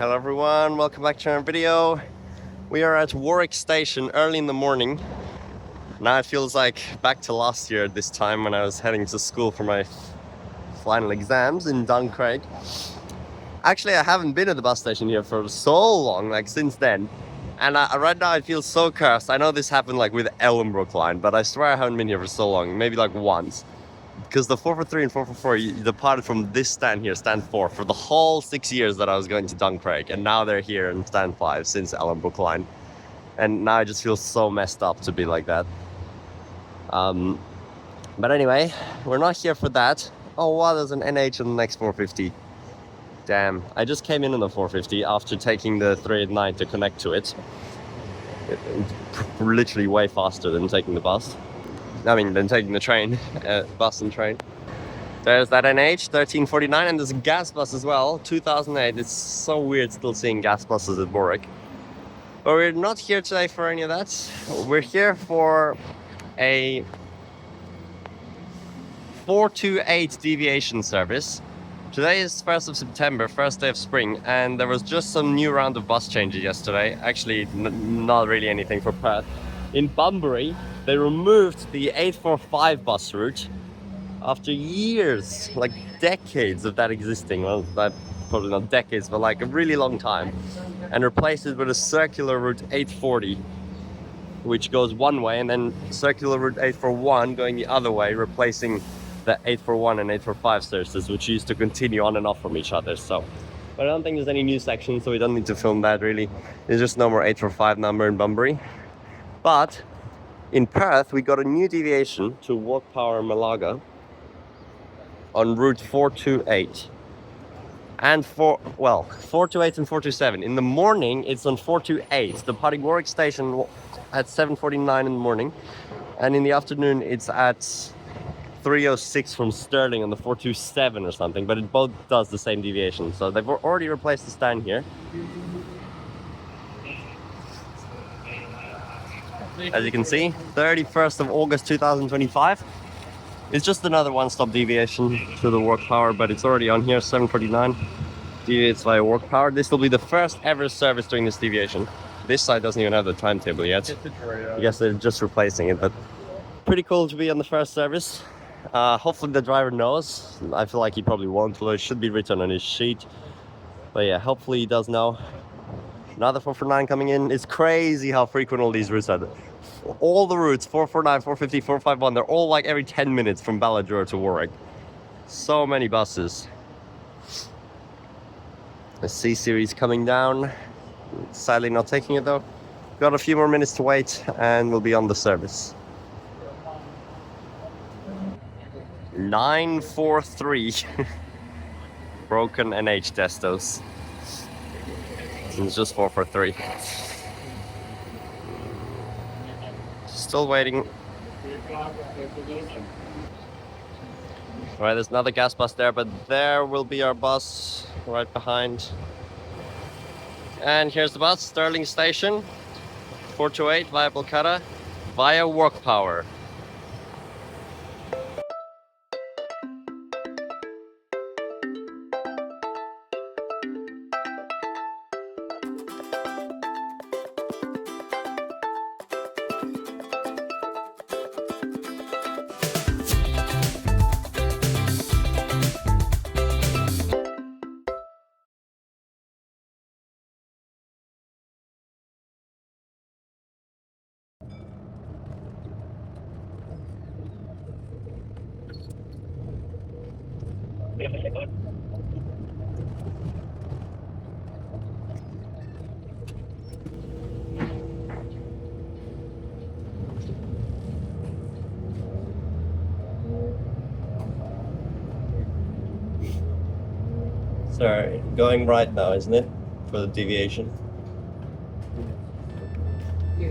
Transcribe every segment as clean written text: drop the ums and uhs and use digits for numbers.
Hello everyone, welcome back to our video. We are at Warwick Station early in the morning. Now it feels like back to last year at this time when I was heading to school for my final exams in Duncraig. Actually, I haven't been at the bus station here for so long, like since then. And right now it feels so cursed. I know this happened like with Ellenbrook line, but I swear I haven't been here for so long, maybe like once. Because the 443 and 444 you departed from this stand here, stand 4, for the whole 6 years that I was going to Duncraig. And now they're here in stand 5 since Ellenbrook line. And now I just feel so messed up to be like that. But anyway, we're not here for that. Oh wow, there's an NH on the next 450. Damn, I just came in on the 450 after taking the 389 to connect to it. It's literally way faster than taking the bus. Than taking the train, bus and train. There's that NH 1349, and there's a gas bus as well, 2008. It's so weird still seeing gas buses at Warwick. But we're not here today for any of that. We're here for a 428 deviation service. Today is 1st of September, first day of spring, and there was just some new round of bus changes yesterday. Actually, not really anything for Perth. In Bunbury, they removed the 845 bus route after years, like decades of that existing. Well, probably not decades, but like a really long time, and replaced it with a circular route 840, which goes one way, and then circular route 841 going the other way, replacing the 841 and 845 services, which used to continue on and off from each other. So, but I don't think there's any new sections, so we don't need to film that really. There's just no more 845 number in Bunbury. But in Perth, we got a new deviation to Workpower Balcatta on route 428 and 428 and 427. In the morning, it's on 428, departing Warwick Station at 7:49 in the morning, and in the afternoon, it's at 3:06 from Stirling on the 427 or something. But it both does the same deviation, so they've already replaced the stand here. As you can see, 31st of August 2025. It's just another one-stop deviation to the Workpower, but it's already on here, 7:49. Deviates via Workpower. This will be the first ever service doing this deviation. This side doesn't even have the timetable yet. I guess they're just replacing it, but pretty cool to be on the first service. Hopefully the driver knows. I feel like he probably won't, although it should be written on his sheet. But yeah, hopefully he does know. Another 449 coming in. It's crazy how frequent all these routes are. All the routes, 449, 450, 451, they're all like every 10 minutes from Balladura to Warwick. So many buses. The C series coming down. Sadly not taking it though. Got a few more minutes to wait and we'll be on the service. 943. Broken NH Destos. It's just 443. Still waiting. Alright, there's another gas bus there, but there will be our bus right behind. And here's the bus, Stirling Station, 428 via Balcatta, via Workpower. Sorry, going right now, isn't it? For the deviation. Yeah.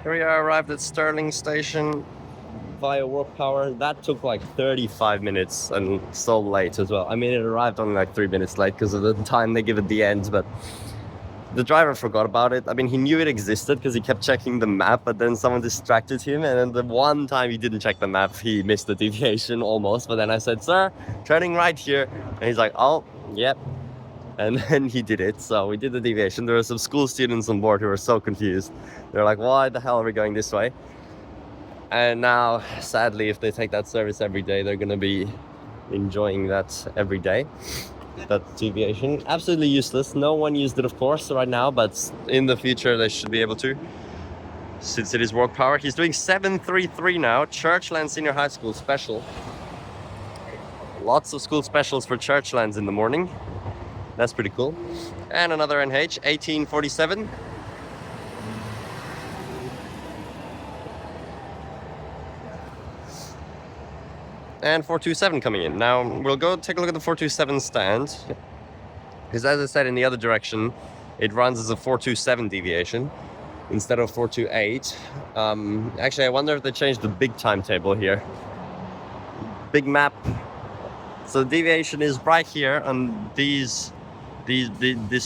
Here we are, arrived at Stirling Station via Workpower. That took like 35 minutes and so late as well. I mean, it arrived only like 3 minutes late because of the time they give at the end, but the driver forgot about it. I mean, he knew it existed because he kept checking the map, but then someone distracted him, and then the one time he didn't check the map, he missed the deviation almost. But then I said, "Sir, turning right here," and he's like, "Oh, yep." And then he did it, so we did the deviation. There were some school students on board who were so confused. They're like, why the hell are we going this way? And now, sadly, if they take that service every day, they're going to be enjoying that every day. That deviation. Absolutely useless. No one used it, of course, right now, but in the future they should be able to, since it is Workpower. He's doing 733 now, Churchland Senior High School special. Lots of school specials for Churchlands in the morning. That's pretty cool. And another NH, 1847. And 427 coming in. Now, we'll go take a look at the 427 stand. Because as I said, in the other direction, it runs as a 427 deviation instead of 428. Actually, I wonder if they changed the big timetable here. Big map. So the deviation is right here on this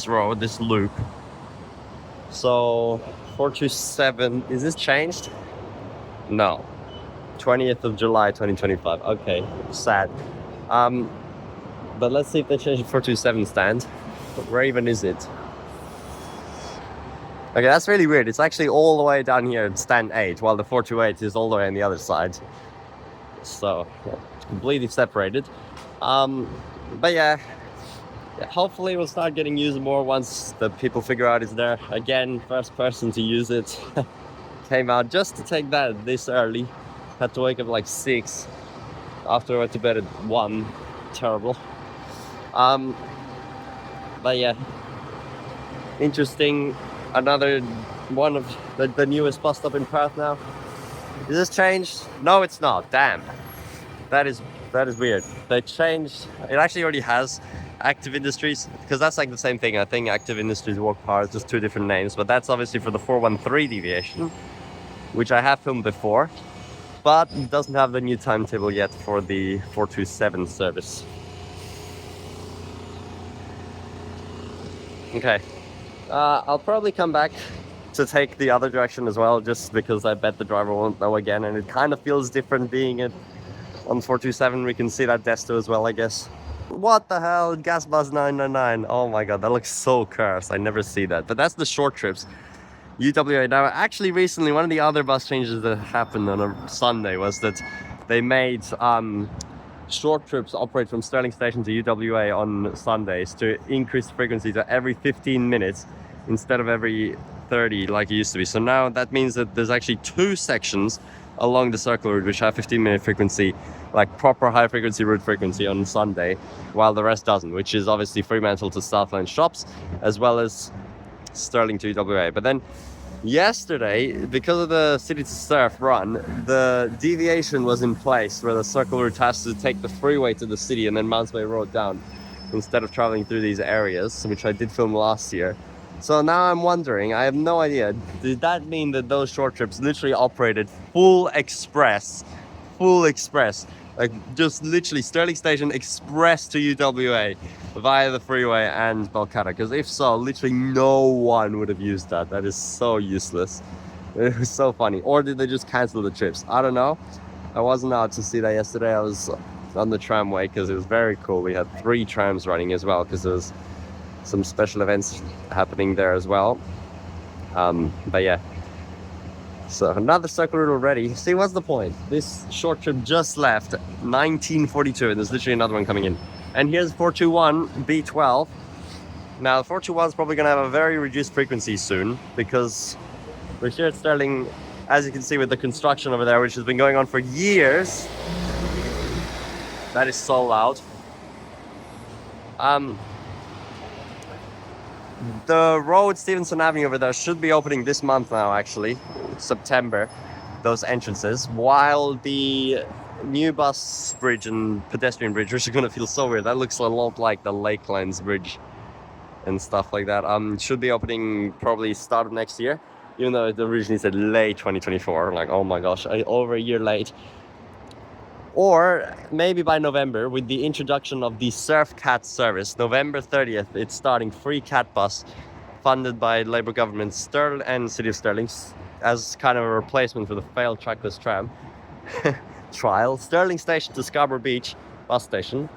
road, this loop. So 427, is this changed? No. 20th of July 2025. Okay, sad. But let's see if they change the 427 stand. Where even is it? Okay, that's really weird. It's actually all the way down here at stand 8, while the 428 is all the way on the other side. So, completely separated. But yeah, hopefully we'll start getting used more once the people figure out it's there. Again, first person to use it. Came out just to take that this early. Had to wake up like 6 after I went to bed at 1. Terrible. But yeah, interesting. Another one of the newest bus stop in Perth now. Is this changed? No, it's not. Damn. That is weird. They changed. It actually already has Active Industries, because that's like the same thing. I think Active Industries Workpower is just 2 different names, but that's obviously for the 413 deviation, which I have filmed before, but it doesn't have the new timetable yet for the 427 service. Okay, I'll probably come back to take the other direction as well, just because I bet the driver won't know again, and it kind of feels different being it on 427. We can see that Desto as well, I guess. What the hell? Gas Bus 999. Oh my god, that looks so cursed. I never see that. But that's the short trips. UWA. Now, actually, recently, one of the other bus changes that happened on a Sunday was that they made short trips operate from Stirling Station to UWA on Sundays to increase the frequency to every 15 minutes instead of every 30 like it used to be. So now that means that there's actually 2 sections along the circle route which have 15-minute frequency, like proper high frequency route frequency on Sunday, while the rest doesn't, which is obviously Fremantle to Southland Shops as well as Stirling to UWA. But then yesterday, because of the City to Surf run, the deviation was in place where the circle route has to take the freeway to the city and then Mountsbay Road down instead of traveling through these areas, which I did film last year. So now I'm wondering, I have no idea, did that mean that those short trips literally operated full express, like just literally Stirling Station express to UWA via the freeway and Balcatta? Because if so, literally no one would have used that. That is so useless. It was so funny. Or did they just cancel the trips? I don't know. I wasn't out to see that yesterday. I was on the tramway because it was very cool. We had 3 trams running as well because there was some special events happening there as well. But yeah, So another circle route already. See, what's the point? This short trip just left 1942 and there's literally another one coming in. And here's 421 B12. Now 421 is probably going to have a very reduced frequency soon because we're here at Stirling, as you can see with the construction over there, which has been going on for years. That is so loud. The road Stevenson Avenue over there should be opening this month now, actually, September, those entrances, while the new bus bridge and pedestrian bridge, which is going to feel so weird, that looks a lot like the Lakelands Bridge and stuff like that, should be opening probably start of next year, even though it originally said late 2024, like, oh my gosh, over a year late. Or maybe by November, with the introduction of the SurfCAT service, November 30th, it's starting free cat bus, funded by Labour government Stirling and City of Stirling, as kind of a replacement for the failed trackless tram trial. Stirling Station to Scarborough Beach bus station.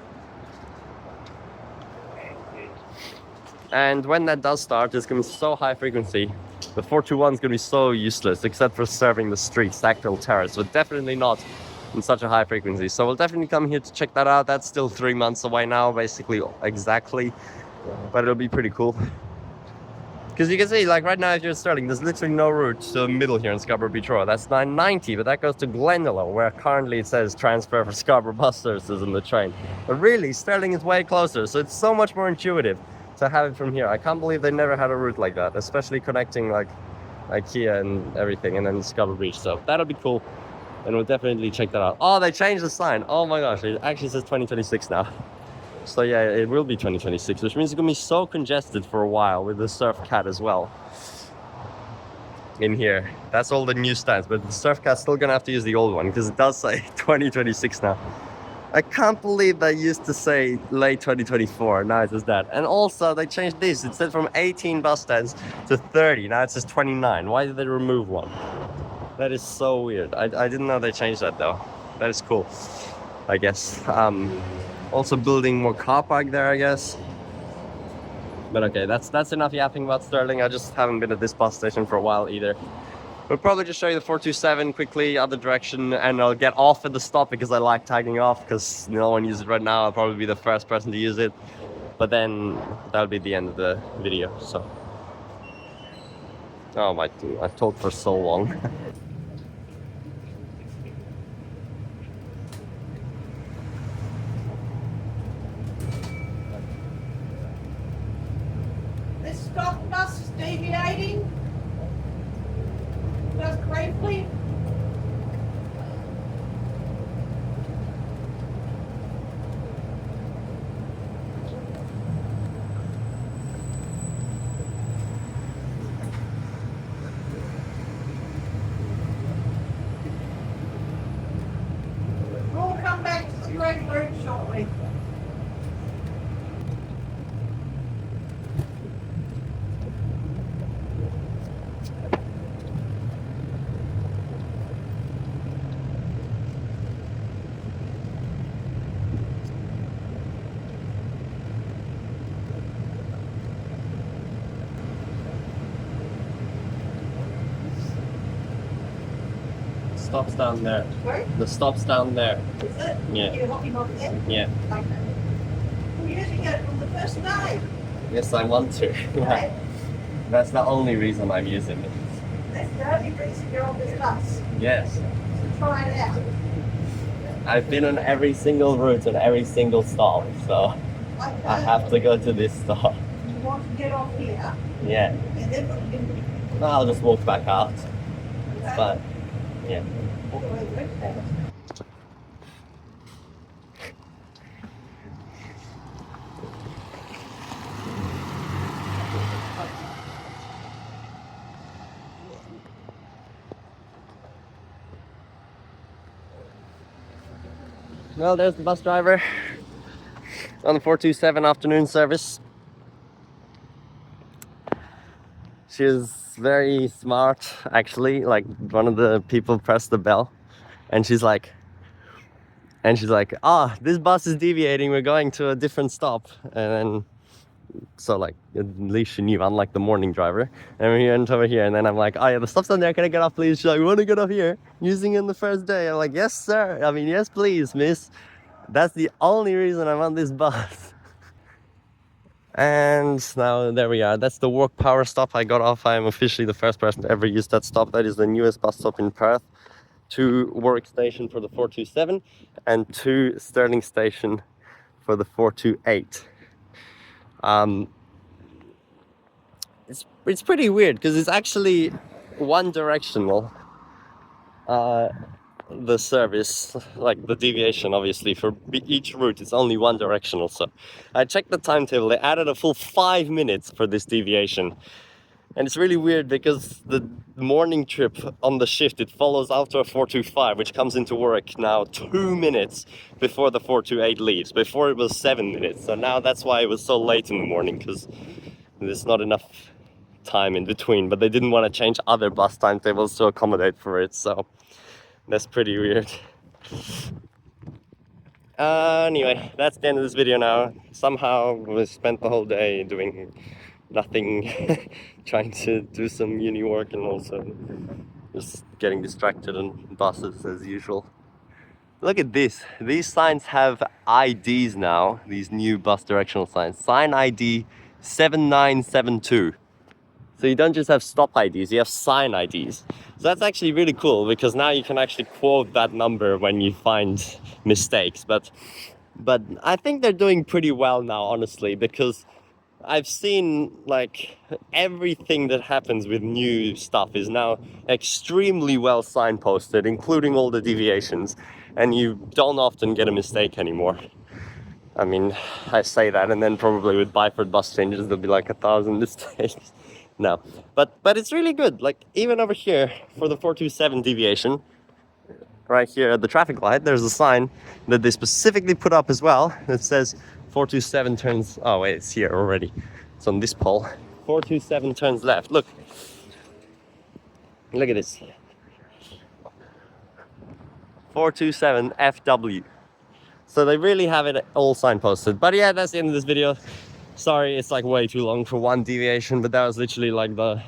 And when that does start, it's going to be so high frequency. The 421 is going to be so useless, except for serving the streets, the actual terrace, but definitely not in such a high frequency. So we'll definitely come here to check that out. That's still 3 months away now, basically, exactly, but it'll be pretty cool. Because you can see, like right now, if you're at Stirling, there's literally no route to the middle here in Scarborough Beach Road. That's 990, but that goes to Glendalough, where currently it says Transperth for Scarborough bus services in the train. But really, Stirling is way closer, so it's so much more intuitive to have it from here. I can't believe they never had a route like that, especially connecting like IKEA and everything, and then Scarborough Beach. So that'll be cool. And we'll definitely check that out. Oh, they changed the sign. Oh my gosh, it actually says 2026 now. So yeah, it will be 2026, which means it's gonna be so congested for a while with the SurfCAT as well. In here, that's all the new stands, but the SurfCAT's still gonna have to use the old one because it does say 2026 now. I can't believe they used to say late 2024, now it says that. And also they changed this, it said from 18 bus stands to 30, now it says 29. Why did they remove one? That is so weird. I didn't know they changed that though. That is cool, I guess. Also building more car park there, I guess. But okay, that's enough yapping about Stirling. I just haven't been at this bus station for a while either. We'll probably just show you the 427 quickly, other direction, and I'll get off at the stop because I like tagging off because no one uses it right now. I'll probably be the first person to use it. But then that'll be the end of the video, so. Oh my, I've talked for so long. This stop bus is deviating. Goes briefly. We'll come back to the correct route shortly. Stop's down there. Sorry? The stop's down there. Is it? Yeah. You're looking over there? Yeah. Okay. We're using it on the first day. Yes, I want to. Right? That's the only reason I'm using it. That's the only reason you're on this bus. Yes. So try it out. I've been on every single route and every single stop, so Okay. I have to go to this stop. You want to get off here, Yeah. and then what you can do. I'll just walk back out. It's fine. Yeah. Well, there's the bus driver on the 427 afternoon service. She is very smart, actually. Like, one of the people pressed the bell and she's like, this bus is deviating, we're going to a different stop. And then So like at least she knew, unlike the morning driver. And we went over here, and then I'm like, oh yeah, the stop's on there, can I get off please? She's like, we want to get off here, using it on the first day. I'm like, yes sir, I mean yes please miss, that's the only reason I'm on this bus. And now there we are, that's the Workpower stop. I got off, I'm officially the first person to ever use that stop. That is the newest bus stop in Perth. To Warwick Station for the 427 and to Stirling Station for the 428. It's pretty weird because it's actually one directional, the service, like the deviation obviously for each route is only one directional. So I checked the timetable, they added a full 5 minutes for this deviation. And it's really weird because the morning trip on the shift, it follows after a 425, which comes into work now 2 minutes before the 428 leaves. Before it was 7 minutes. So now that's why it was so late in the morning, because there's not enough time in between. But they didn't want to change other bus timetables to accommodate for it. So that's pretty weird. Anyway, that's the end of this video now. Somehow we spent the whole day doing nothing, trying to do some uni work and also just getting distracted on buses as usual. Look at this, these signs have IDs now, these new bus directional signs. Sign ID 7972. So you don't just have stop IDs, you have sign IDs. So that's actually really cool because now you can actually quote that number when you find mistakes. But I think they're doing pretty well now, honestly, because I've seen like everything that happens with new stuff is now extremely well signposted, including all the deviations, and you don't often get a mistake anymore. I mean, I say that, and then probably with Byford bus changes there'll be like 1,000 mistakes. No, but it's really good. Like even over here for the 427 deviation, right here at the traffic light, there's a sign that they specifically put up as well that says 427 turns, oh wait, it's here already. It's on this pole. 427 turns left. Look at this. 427 FW. So they really have it all signposted. But yeah, that's the end of this video. Sorry, it's like way too long for one deviation, but that was literally like the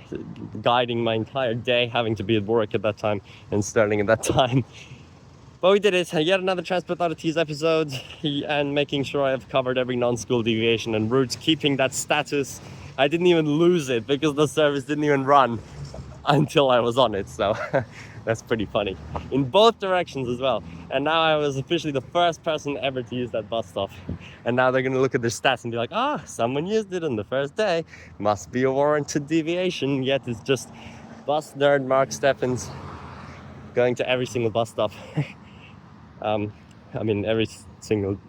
guiding my entire day, having to be at work at that time and Stirling at that time. But we did it, yet another Transperth Oddities episode, and making sure I have covered every non-school deviation and route, keeping that status. I didn't even lose it because the service didn't even run until I was on it, so that's pretty funny. In both directions as well. And now I was officially the first person ever to use that bus stop. And now they're gonna look at their stats and be like, ah, someone used it on the first day. Must be a warranted deviation, yet it's just bus nerd Mark Stephens going to every single bus stop. I mean, every single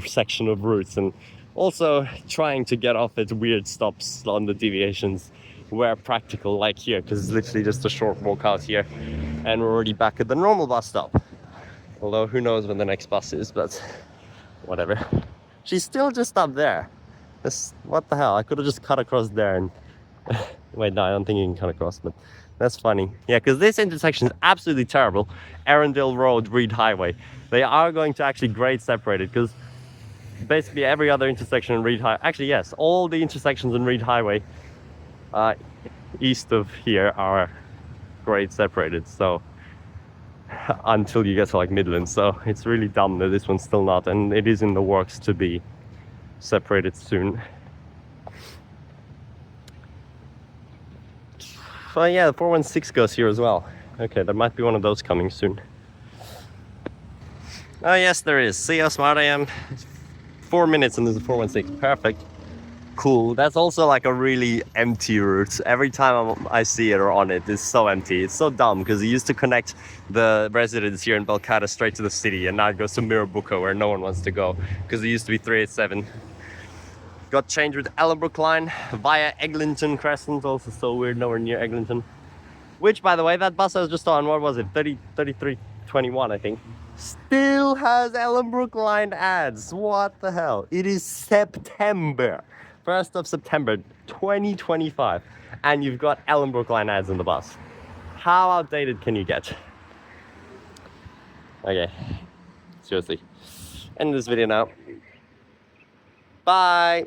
section of routes, and also trying to get off at weird stops on the deviations where practical, like here, because it's literally just a short walk out here and we're already back at the normal bus stop. Although who knows when the next bus is, but whatever. She's still just up there. What the hell, I could have just cut across there and wait, no, I don't think you can cut across, but that's funny. Yeah, because this intersection is absolutely terrible. Arundel Road, Reed Highway. They are going to actually grade separate it, because basically every other intersection in Reed Highway, actually yes, all the intersections in Reed Highway east of here are grade separated, so until you get to like Midlands. So it's really dumb that this one's still not, and it is in the works to be separated soon. Oh yeah, the 416 goes here as well. Okay, there might be one of those coming soon. Oh yes, there is. See how smart I am? 4 minutes and there's a 416. Perfect. Cool. That's also like a really empty route. Every time I see it or on it, it's so empty. It's so dumb because it used to connect the residents here in Balcatta straight to the city, and now it goes to Mirrabooka where no one wants to go because it used to be 387. Got changed with Ellenbrook line via Eglinton Crescent, also so weird, nowhere near Eglinton. Which, by the way, that bus I was just on, what was it, 3321 I think, still has Ellenbrook line ads. What the hell? It is September, 1st of September 2025, and you've got Ellenbrook line ads in the bus. How outdated can you get? Okay, seriously, end this video now. Bye.